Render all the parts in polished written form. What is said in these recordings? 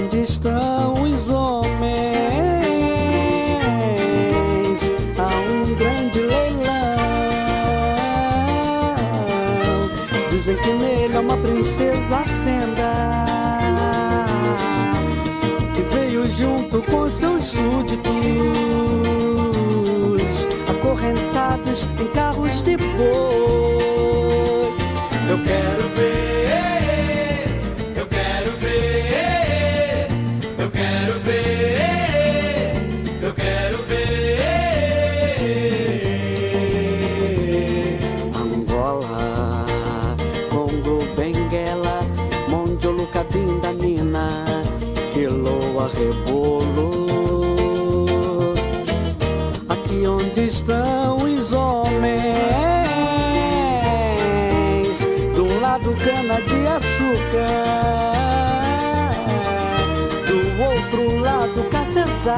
onde estão os homens? Há um grande leilão. Dizem que nele há uma princesa fenda que veio junto com seus súditos, acorrentados em carros de boi. Eu quero ver, eu quero ver, eu quero ver, eu quero ver. Angola, Congo, Benguela, Mondiolo, Cabinda, Mina, Quiloa, Rebolo. Aqui onde estão os homens, de um lado cana de açúcar, do outro lado cafezal,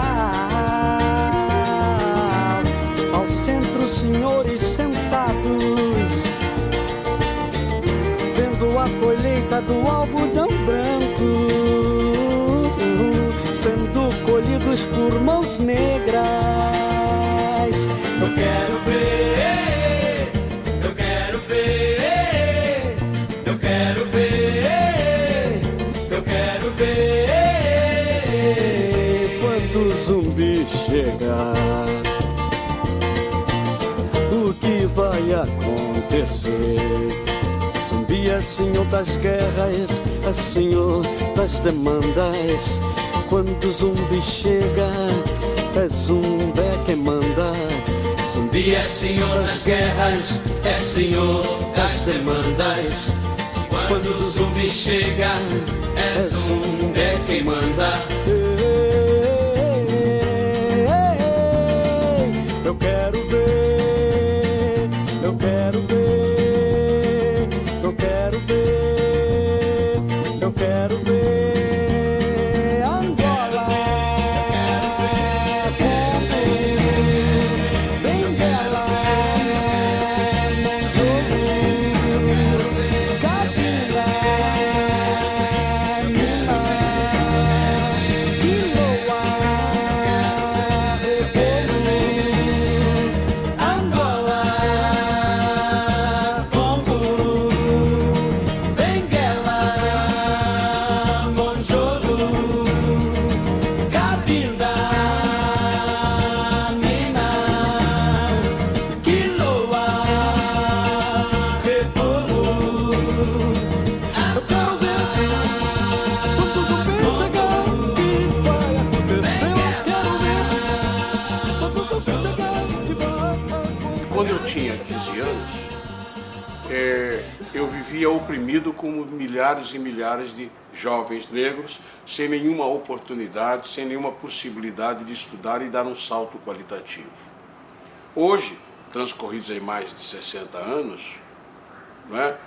ao centro senhores sentados, vendo a colheita do algodão branco, sendo colhidos por mãos negras. Eu quero ver, eu quero ver, eu quero ver, eu quero ver. Quando o zumbi chegar, o que vai acontecer? Zumbi é senhor das guerras, é senhor das demandas. Quando o zumbi chega, é Zumbé quem manda. Zumbi é senhor das guerras, é senhor das demandas. Quando o zumbi chega, é Zumbé quem manda. Eu quero ver, eu quero ver, eu quero ver, eu quero ver. Quando eu tinha 15 anos, eu vivia oprimido como milhares e milhares de jovens negros, sem nenhuma oportunidade, sem nenhuma possibilidade de estudar e dar um salto qualitativo. Hoje, transcorridos aí mais de 60 anos, não é?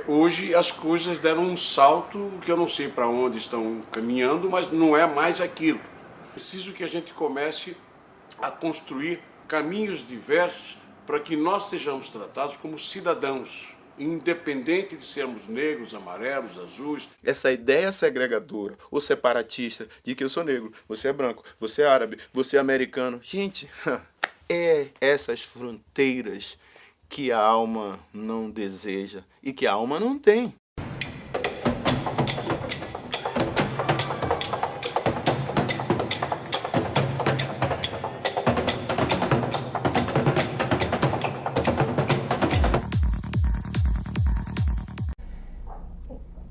Hoje as coisas deram um salto que eu não sei para onde estão caminhando, mas não é mais aquilo. Preciso que a gente comece a construir caminhos diversos para que nós sejamos tratados como cidadãos, independente de sermos negros, amarelos, azuis. Essa ideia segregadora ou separatista de que eu sou negro, você é branco, você é árabe, você é americano. Gente, é essas fronteiras que a alma não deseja e que a alma não tem.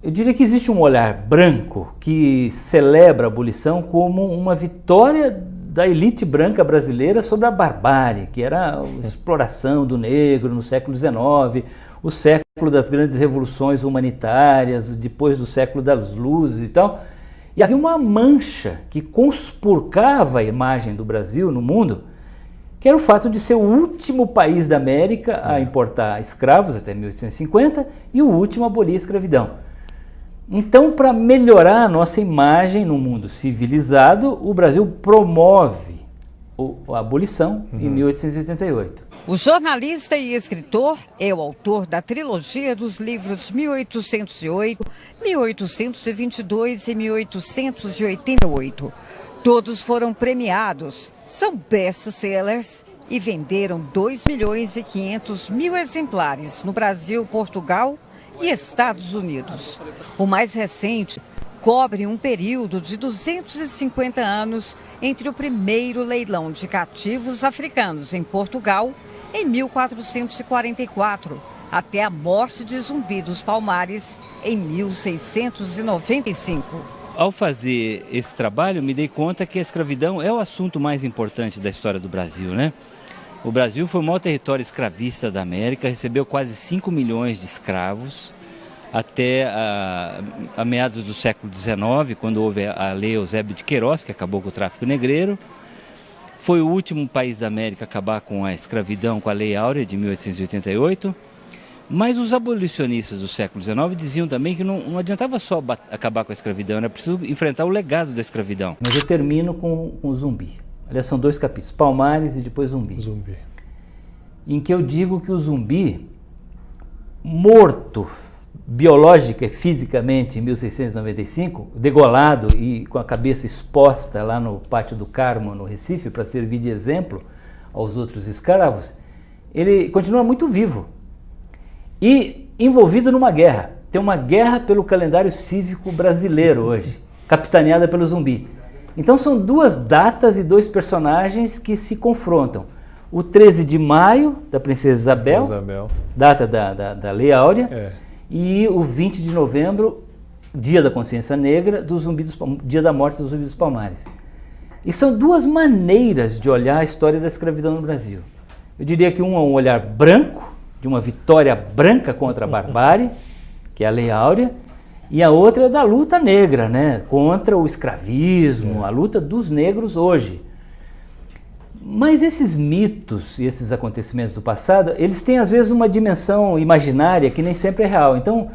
Eu diria que existe um olhar branco que celebra a abolição como uma vitória da elite branca brasileira sobre a barbárie, que era a exploração do negro no século XIX, o século das grandes revoluções humanitárias, depois do século das luzes e tal. E havia uma mancha que conspurcava a imagem do Brasil no mundo, que era o fato de ser o último país da América a importar escravos até 1850 e o último a abolir a escravidão. Então, para melhorar a nossa imagem no mundo civilizado, o Brasil promove a abolição em 1888. O jornalista e escritor é o autor da trilogia dos livros 1808, 1822 e 1888. Todos foram premiados, são best-sellers e venderam 2.500.000 exemplares no Brasil, Portugal e Estados Unidos. O mais recente cobre um período de 250 anos entre o primeiro leilão de cativos africanos em Portugal, em 1444, até a morte de Zumbi dos Palmares, em 1695. Ao fazer esse trabalho, me dei conta que a escravidão é o assunto mais importante da história do Brasil, né? O Brasil foi o maior território escravista da América, recebeu quase 5 milhões de escravos, até a meados do século XIX, quando houve a Lei Eusébio de Queiroz, que acabou com o tráfico negreiro. Foi o último país da América a acabar com a escravidão, com a Lei Áurea de 1888. Mas os abolicionistas do século XIX diziam também que não adiantava só acabar com a escravidão, era preciso enfrentar o legado da escravidão. Mas eu termino com o Zumbi. Aliás, são 2 capítulos, Palmares e depois Zumbi. Em que eu digo que o Zumbi, morto biológica e fisicamente em 1695, degolado e com a cabeça exposta lá no Pátio do Carmo, no Recife, para servir de exemplo aos outros escravos, ele continua muito vivo e envolvido numa guerra. Tem uma guerra pelo calendário cívico brasileiro hoje, capitaneada pelo Zumbi. Então são 2 datas e 2 personagens que se confrontam. O 13 de maio, da Princesa Isabel. Data da Lei Áurea, e o 20 de novembro, Dia da Consciência Negra, dia da morte do Zumbi dos Palmares. E são 2 maneiras de olhar a história da escravidão no Brasil. Eu diria que um é um olhar branco, de uma vitória branca contra a barbárie, que é a Lei Áurea, e a outra é da luta negra, né, contra o escravismo, a luta dos negros hoje. Mas esses mitos e esses acontecimentos do passado, eles têm às vezes uma dimensão imaginária que nem sempre é real. Então,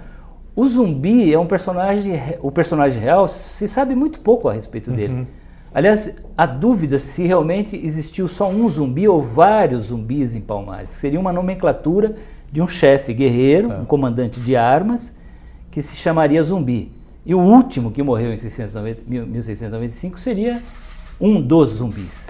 o Zumbi é um personagem, o personagem real se sabe muito pouco a respeito dele. Aliás, há dúvida se realmente existiu só um zumbi ou vários zumbis em Palmares. Seria uma nomenclatura de um chefe guerreiro, um comandante de armas, que se chamaria Zumbi. E o último que morreu em 1695 seria um dos zumbis.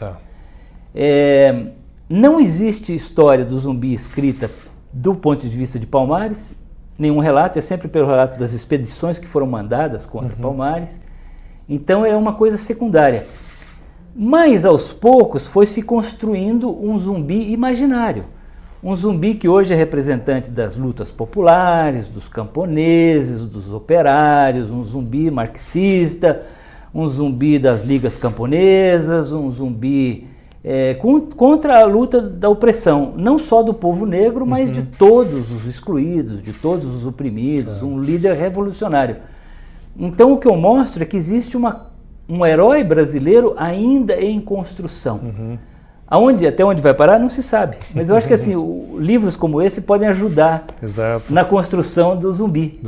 Não existe história do Zumbi escrita do ponto de vista de Palmares, nenhum relato, é sempre pelo relato das expedições que foram mandadas contra Palmares. Então é uma coisa secundária. Mas aos poucos foi se construindo um zumbi imaginário. Um zumbi que hoje é representante das lutas populares, dos camponeses, dos operários, um zumbi marxista, um zumbi das ligas camponesas, um zumbi contra a luta da opressão, não só do povo negro, mas de todos os excluídos, de todos os oprimidos, um líder revolucionário. Então o que eu mostro é que existe um herói brasileiro ainda em construção. Até onde vai parar não se sabe, mas eu acho que assim, livros como esse podem ajudar na construção do zumbi,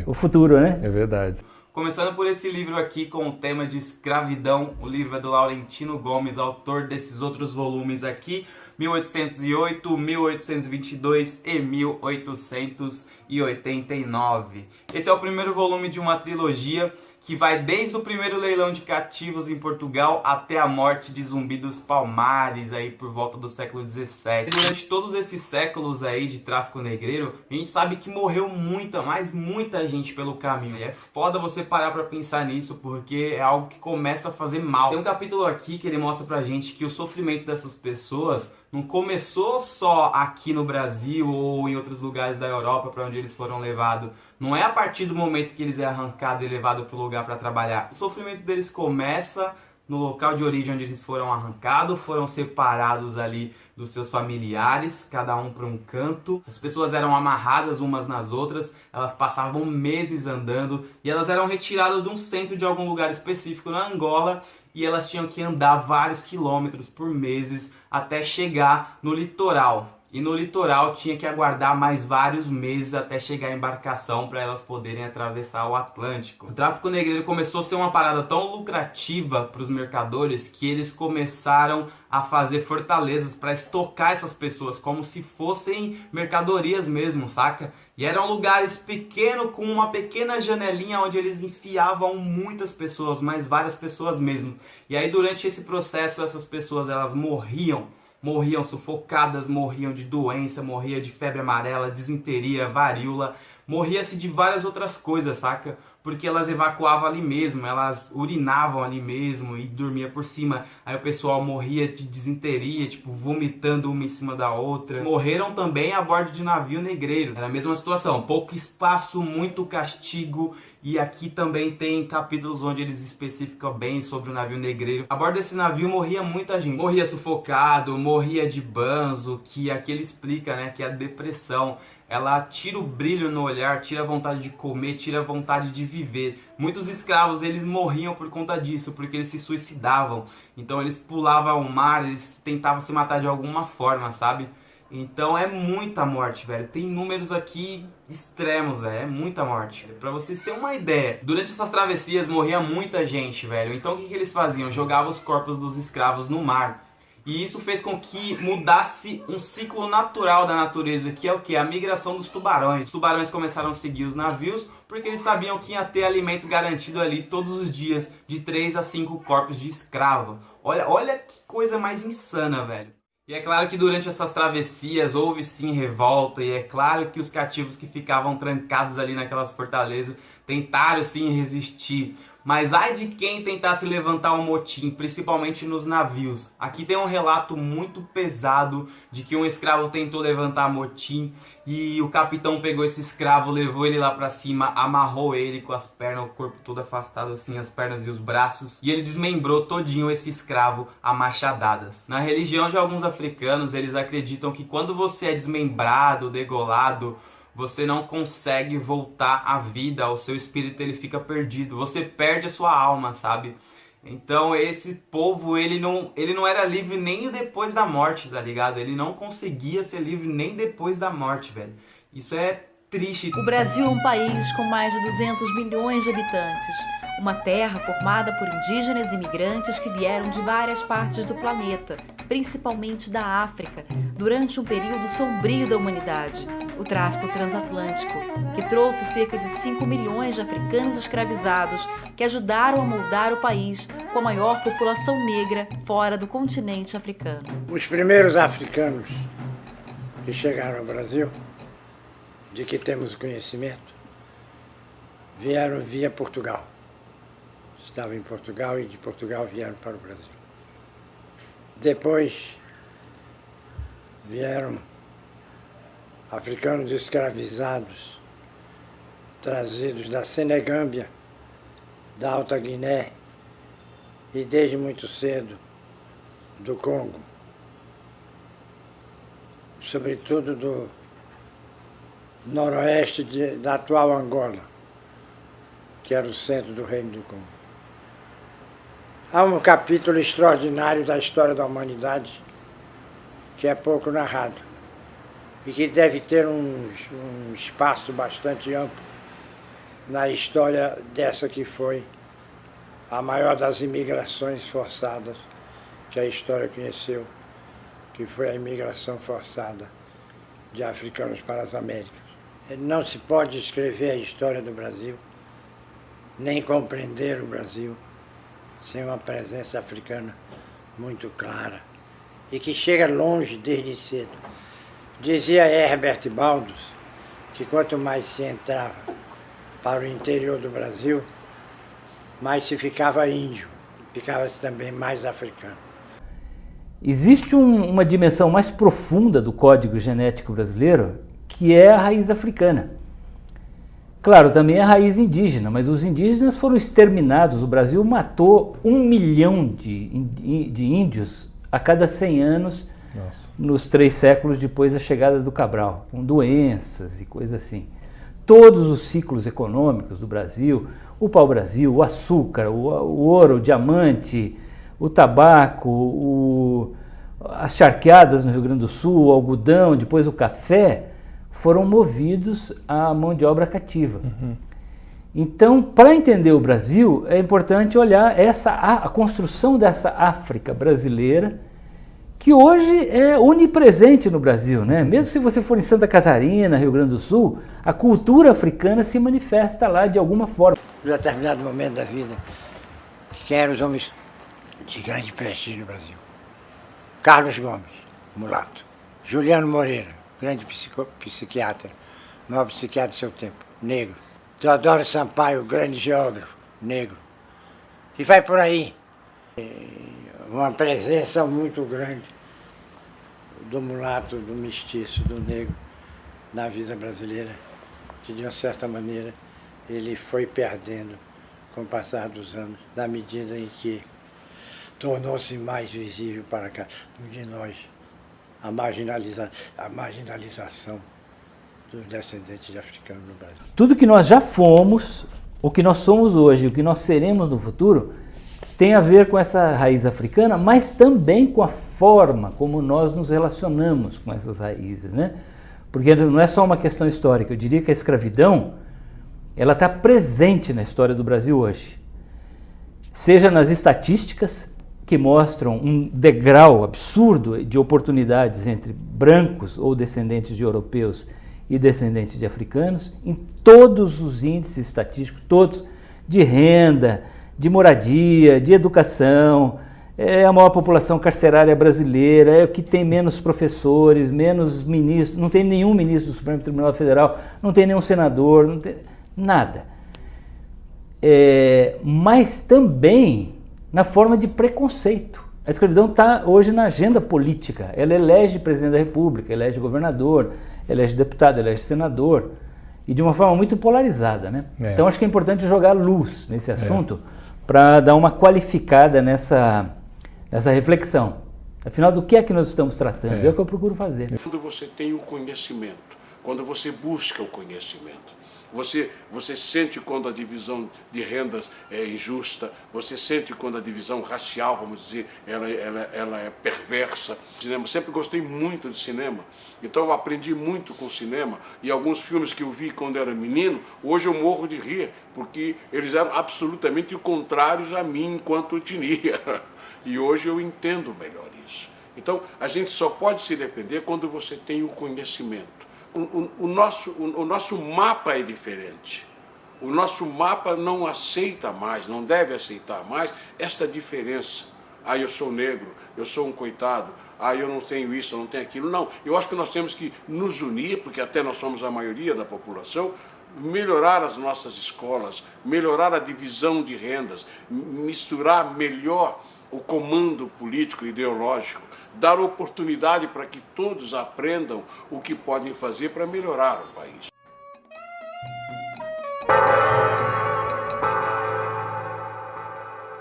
o futuro, né? É verdade. Começando por esse livro aqui com o tema de escravidão, o livro é do Laurentino Gomes, autor desses outros volumes aqui, 1808, 1822 e 1889. Esse é o primeiro volume de uma trilogia que vai desde o primeiro leilão de cativos em Portugal até a morte de Zumbi dos Palmares, aí por volta do século XVII. Durante todos esses séculos aí de tráfico negreiro, a gente sabe que morreu muita gente pelo caminho. E é foda você parar pra pensar nisso, porque é algo que começa a fazer mal. Tem um capítulo aqui que ele mostra pra gente que o sofrimento dessas pessoas não começou só aqui no Brasil ou em outros lugares da Europa para onde eles foram levados. Não é a partir do momento que eles é arrancado e levado para o lugar para trabalhar. O sofrimento deles começa no local de origem onde eles foram arrancados, foram separados ali dos seus familiares, cada um para um canto. As pessoas eram amarradas umas nas outras, elas passavam meses andando e elas eram retiradas de um centro de algum lugar específico na Angola e elas tinham que andar vários quilômetros por meses até chegar no litoral. e no litoral tinha que aguardar mais vários meses até chegar a embarcação para elas poderem atravessar o Atlântico. O tráfico negreiro começou a ser uma parada tão lucrativa para os mercadores que eles começaram a fazer fortalezas para estocar essas pessoas como se fossem mercadorias mesmo, saca? E eram lugares pequenos com uma pequena janelinha onde eles enfiavam muitas pessoas, mas várias pessoas mesmo. E aí durante esse processo essas pessoas elas morriam sufocadas, morriam de doença, morria de febre amarela, disenteria, varíola, morria-se de várias outras coisas, saca? Porque elas evacuavam ali mesmo, elas urinavam ali mesmo e dormia por cima. Aí o pessoal morria de disenteria, tipo, vomitando uma em cima da outra. Morreram também a bordo de navio negreiro. Era a mesma situação, pouco espaço, muito castigo. E aqui também tem capítulos onde eles especificam bem sobre o navio negreiro. A bordo desse navio morria muita gente. Morria sufocado, morria de banzo, que aqui ele explica, né, que a depressão, ela tira o brilho no olhar, tira a vontade de comer, tira a vontade de viver. Muitos escravos, eles morriam por conta disso, porque eles se suicidavam. Então eles pulavam ao mar, eles tentavam se matar de alguma forma, sabe? Então é muita morte, velho. Tem números aqui extremos, velho. É muita morte. Pra vocês terem uma ideia, durante essas travessias morria muita gente, velho. Então o que eles faziam? Jogavam os corpos dos escravos no mar. E isso fez com que mudasse um ciclo natural da natureza, que é o que? A migração dos tubarões. Os tubarões começaram a seguir os navios porque eles sabiam que ia ter alimento garantido ali todos os dias, de 3 a 5 corpos de escravo. Olha que coisa mais insana, velho. E é claro que durante essas travessias houve sim revolta, e é claro que os cativos que ficavam trancados ali naquelas fortalezas tentaram sim resistir. Mas ai de quem tentasse levantar um motim, principalmente nos navios. Aqui tem um relato muito pesado de que um escravo tentou levantar motim e o capitão pegou esse escravo, levou ele lá pra cima, amarrou ele com as pernas, o corpo todo afastado assim, as pernas e os braços, e ele desmembrou todinho esse escravo a machadadas. Na religião de alguns africanos, eles acreditam que quando você é desmembrado, degolado, você não consegue voltar à vida, o seu espírito ele fica perdido, você perde a sua alma, sabe? Então esse povo, ele não era livre nem depois da morte, tá ligado? Ele não conseguia ser livre nem depois da morte, velho. Isso é triste. O Brasil é um país com mais de 200 milhões de habitantes. Uma terra formada por indígenas e imigrantes que vieram de várias partes do planeta, principalmente da África, durante um período sombrio da humanidade, o tráfico transatlântico, que trouxe cerca de 5 milhões de africanos escravizados que ajudaram a moldar o país com a maior população negra fora do continente africano. Os primeiros africanos que chegaram ao Brasil, de que temos conhecimento, vieram via Portugal. Estavam em Portugal e de Portugal vieram para o Brasil. Depois vieram africanos escravizados, trazidos da Senegâmbia, da Alta Guiné e desde muito cedo do Congo, sobretudo do noroeste da atual Angola, que era o centro do Reino do Congo. Há um capítulo extraordinário da história da humanidade que é pouco narrado e que deve ter um espaço bastante amplo na história dessa que foi a maior das imigrações forçadas que a história conheceu, que foi a imigração forçada de africanos para as Américas. Não se pode escrever a história do Brasil, nem compreender o Brasil, sem uma presença africana muito clara e que chega longe desde cedo. Dizia Herbert Baldos que quanto mais se entrava para o interior do Brasil, mais se ficava índio, ficava-se também mais africano. Existe uma dimensão mais profunda do código genético brasileiro, que é a raiz africana. Claro, também a raiz indígena, mas os indígenas foram exterminados. O Brasil matou 1 milhão de índios a cada 100 anos. Nossa. Nos 3 séculos depois da chegada do Cabral, com doenças e coisas assim. Todos os ciclos econômicos do Brasil, o pau-brasil, o açúcar, o ouro, o diamante, o tabaco, as charqueadas no Rio Grande do Sul, o algodão, depois o café, foram movidos à mão de obra cativa. Então, para entender o Brasil, é importante olhar a construção dessa África brasileira, que hoje é onipresente no Brasil, né? Mesmo se você for em Santa Catarina, Rio Grande do Sul, a cultura africana se manifesta lá de alguma forma. Em determinado momento da vida, quem eram os homens de grande prestígio no Brasil? Carlos Gomes, mulato. Juliano Moreira, grande psiquiatra, maior psiquiatra do seu tempo, negro. Teodoro Sampaio, grande geógrafo, negro. E vai por aí. Uma presença muito grande do mulato, do mestiço, do negro na vida brasileira, que de uma certa maneira ele foi perdendo com o passar dos anos, na medida em que tornou-se mais visível para cada um de nós a marginalização dos descendentes de africanos no Brasil. Tudo que nós já fomos, o que nós somos hoje e o que nós seremos no futuro, tem a ver com essa raiz africana, mas também com a forma como nós nos relacionamos com essas raízes, né? Porque não é só uma questão histórica, eu diria que a escravidão, ela está presente na história do Brasil hoje. Seja nas estatísticas, que mostram um degrau absurdo de oportunidades entre brancos ou descendentes de europeus e descendentes de africanos, em todos os índices estatísticos, todos, de renda, de moradia, de educação, é a maior população carcerária brasileira, é o que tem menos professores, menos ministros, não tem nenhum ministro do Supremo Tribunal Federal, não tem nenhum senador, não tem nada. Mas também na forma de preconceito. A escravidão está hoje na agenda política, ela elege presidente da República, elege governador, elege deputado, elege senador, e de uma forma muito polarizada, né? Então acho que é importante jogar luz nesse assunto para dar uma qualificada nessa reflexão. Afinal, do que é que nós estamos tratando? É o que eu procuro fazer. Quando você tem o conhecimento, quando você busca o conhecimento, você sente quando a divisão de rendas é injusta, você sente quando a divisão racial, vamos dizer, ela é perversa. Cinema, sempre gostei muito de cinema, então eu aprendi muito com cinema, e alguns filmes que eu vi quando era menino, hoje eu morro de rir, porque eles eram absolutamente contrários a mim enquanto etnia, e hoje eu entendo melhor isso. Então a gente só pode se defender quando você tem o conhecimento. O nosso mapa é diferente. O nosso mapa não aceita mais, não deve aceitar mais esta diferença. Eu sou negro, eu sou um coitado, eu não tenho isso, eu não tenho aquilo. Não, eu acho que nós temos que nos unir, porque até nós somos a maioria da população, melhorar as nossas escolas, melhorar a divisão de rendas, misturar melhor o comando político e ideológico, dar oportunidade para que todos aprendam o que podem fazer para melhorar o país.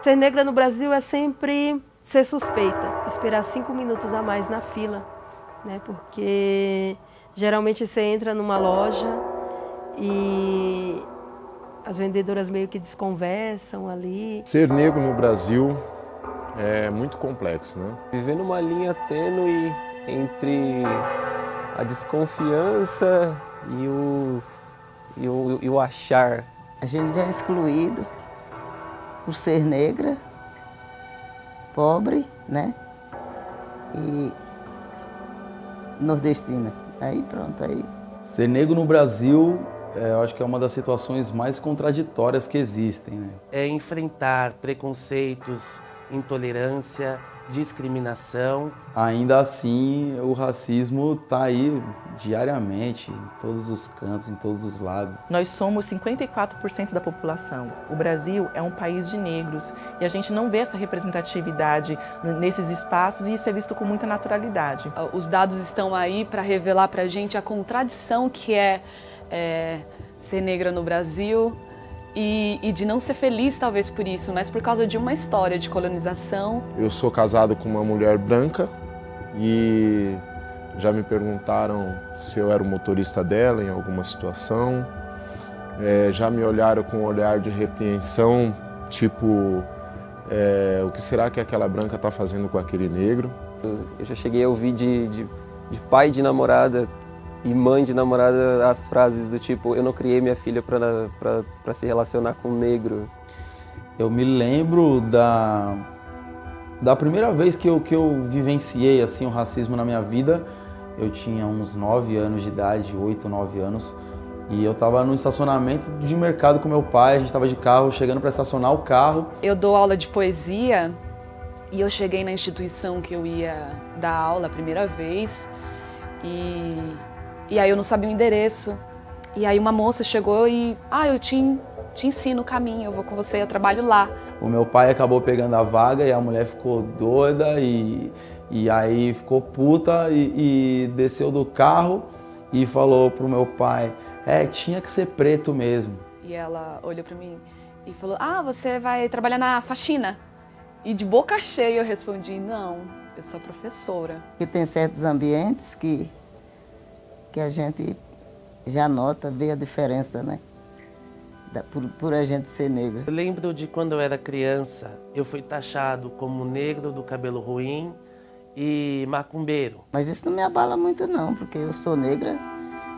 Ser negra no Brasil é sempre ser suspeita, esperar 5 minutos a mais na fila, né? Porque geralmente você entra numa loja e as vendedoras meio que desconversam ali. Ser negro no Brasil é muito complexo, né? Viver numa linha tênue entre a desconfiança e o achar. A gente já é excluído por ser negra, pobre, né? E nordestina. Aí pronto, aí. Ser negro no Brasil, eu acho que é uma das situações mais contraditórias que existem, né? É enfrentar preconceitos, intolerância, discriminação. Ainda assim, o racismo está aí diariamente, em todos os cantos, em todos os lados. Nós somos 54% da população. O Brasil é um país de negros e a gente não vê essa representatividade nesses espaços, e isso é visto com muita naturalidade. Os dados estão aí para revelar para a gente a contradição que é ser negra no Brasil. E de não ser feliz, talvez, por isso, mas por causa de uma história de colonização. Eu sou casado com uma mulher branca e já me perguntaram se eu era o motorista dela em alguma situação. Já me olharam com um olhar de repreensão, tipo, o que será que aquela branca está fazendo com aquele negro? Eu já cheguei a ouvir de pai de namorada e mãe de namorada as frases do tipo, eu não criei minha filha para se relacionar com um negro. Eu me lembro da primeira vez que eu vivenciei assim, o racismo na minha vida. Eu tinha uns 9 anos de idade, 8, 9 anos. E eu estava no estacionamento de mercado com meu pai, a gente estava de carro, chegando para estacionar o carro. Eu dou aula de poesia e eu cheguei na instituição que eu ia dar aula a primeira vez e aí eu não sabia o endereço. E aí uma moça chegou e, eu te ensino o caminho, eu vou com você, eu trabalho lá. O meu pai acabou pegando a vaga e a mulher ficou doida e aí ficou puta e desceu do carro e falou pro meu pai, tinha que ser preto mesmo. E ela olhou pra mim e falou, você vai trabalhar na faxina? E de boca cheia eu respondi, não, eu sou professora. E tem certos ambientes que a gente já nota, vê a diferença, né? Por a gente ser negra. Eu lembro de quando eu era criança, eu fui taxado como negro do cabelo ruim e macumbeiro. Mas isso não me abala muito não, porque eu sou negra,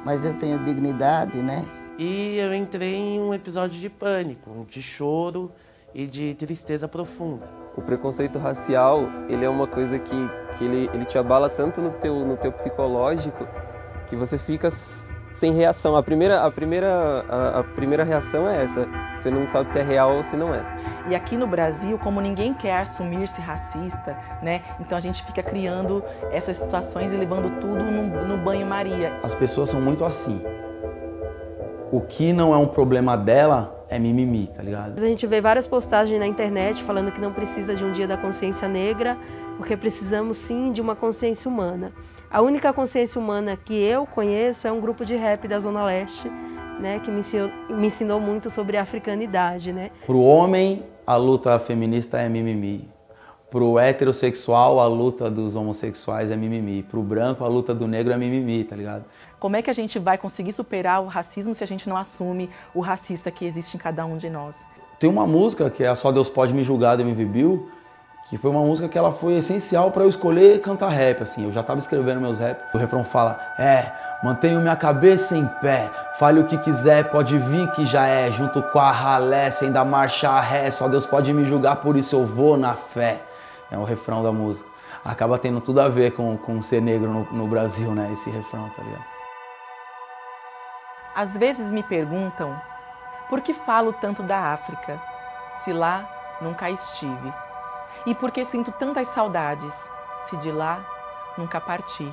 mas eu tenho dignidade, né? E eu entrei em um episódio de pânico, de choro e de tristeza profunda. O preconceito racial, ele é uma coisa que ele te abala tanto no teu psicológico que você fica sem reação. A primeira reação é essa. Você não sabe se é real ou se não é. E aqui no Brasil, como ninguém quer assumir-se racista, né? Então a gente fica criando essas situações e levando tudo no banho-maria. As pessoas são muito assim. O que não é um problema dela é mimimi, tá ligado? A gente vê várias postagens na internet falando que não precisa de um dia da consciência negra, porque precisamos sim de uma consciência humana. A única consciência humana que eu conheço é um grupo de rap da Zona Leste, né, que me ensinou muito sobre a africanidade, né? Pro homem, a luta feminista é mimimi. Pro heterossexual, a luta dos homossexuais é mimimi. Pro branco, a luta do negro é mimimi, tá ligado? Como é que a gente vai conseguir superar o racismo se a gente não assume o racista que existe em cada um de nós? Tem uma música que é a Só Deus Pode Me Julgar, do MV Bill, que foi uma música que ela foi essencial para eu escolher cantar rap, assim. Eu já tava escrevendo meus rap. O refrão fala, mantenho minha cabeça em pé, fale o que quiser, pode vir que já é, junto com a ralé, sem dar marcha ré, só Deus pode me julgar, por isso eu vou na fé. É o refrão da música. Acaba tendo tudo a ver com ser negro no Brasil, né, esse refrão, tá ligado? Às vezes me perguntam, por que falo tanto da África, se lá nunca estive? E por que sinto tantas saudades, se de lá nunca parti?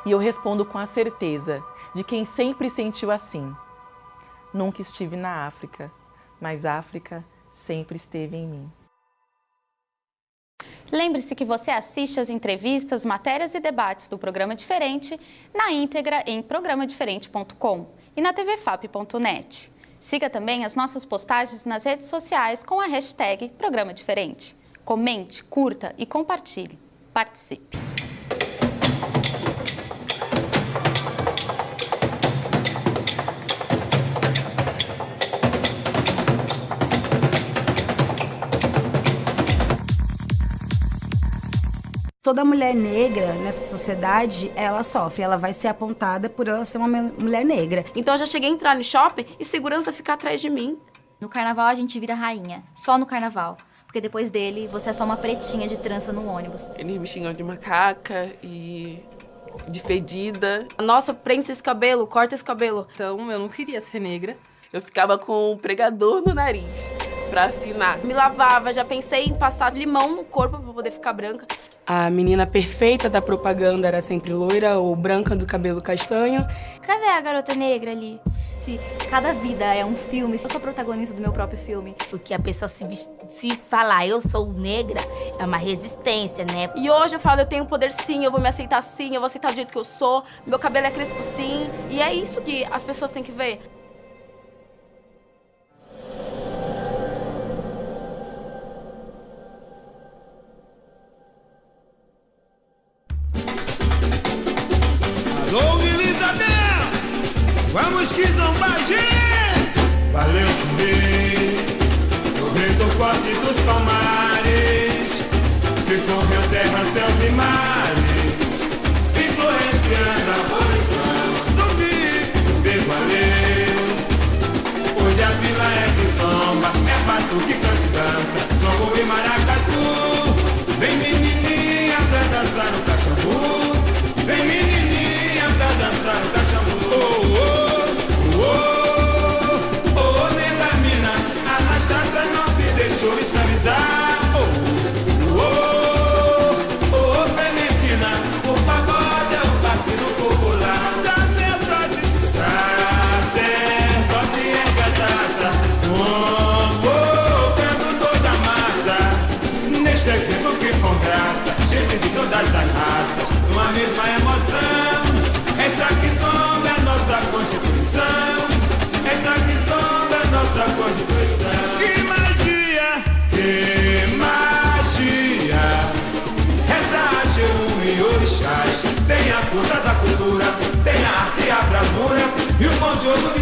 E eu respondo com a certeza de quem sempre sentiu assim. Nunca estive na África, mas a África sempre esteve em mim. Lembre-se que você assiste as entrevistas, matérias e debates do Programa Diferente na íntegra em programadiferente.com e na tvfap.net. Siga também as nossas postagens nas redes sociais com a hashtag Programa Diferente. Comente, curta e compartilhe. Participe! Toda mulher negra nessa sociedade, ela sofre, ela vai ser apontada por ela ser uma mulher negra. Então eu já cheguei a entrar no shopping e segurança fica atrás de mim. No carnaval a gente vira rainha, só no carnaval. Porque depois dele, você é só uma pretinha de trança no ônibus. Eles me xingam de macaca e de fedida. Nossa, prende esse cabelo, corta esse cabelo. Então eu não queria ser negra. Eu ficava com um pregador no nariz pra afinar. Me lavava, já pensei em passar limão no corpo pra poder ficar branca. A menina perfeita da propaganda era sempre loira ou branca do cabelo castanho. Cadê a garota negra ali? Se cada vida é um filme, eu sou protagonista do meu próprio filme. Porque a pessoa se falar eu sou negra, é uma resistência, né? E hoje eu falo, eu tenho poder sim, eu vou me aceitar sim, eu vou aceitar do jeito que eu sou, meu cabelo é crespo sim. E é isso que as pessoas têm que ver. Alô, Elizabeth! Vamos que zombar, gente! Valeu, subir, o rei do forte dos palmares. que correu terra, céus e mares, influenciando a abolição. Zumbi, valeu. Hoje a vila é que samba, é batuque, canta e dança, jogo e maracatu. Vem menininha pra dançar no cachambu, vem menininha pra dançar no cachambu. Oh, oh, oh, oh, oh, nega mina, Anastácia não se deixou escravizar. Oh, oh, oh, oh, Clementina, o pagode é o partido popular. Sacerdote é cachaça, convocando toda a massa. Neste evento que com graça, gente de todas as raças, numa mesma emoção. Esta que zomba é a nossa Constituição, esta que zomba é a nossa Constituição. Que magia, que magia, reza a Jejum e orixás. Tem a força da cultura, tem a arte e a bravura, e o bom jogo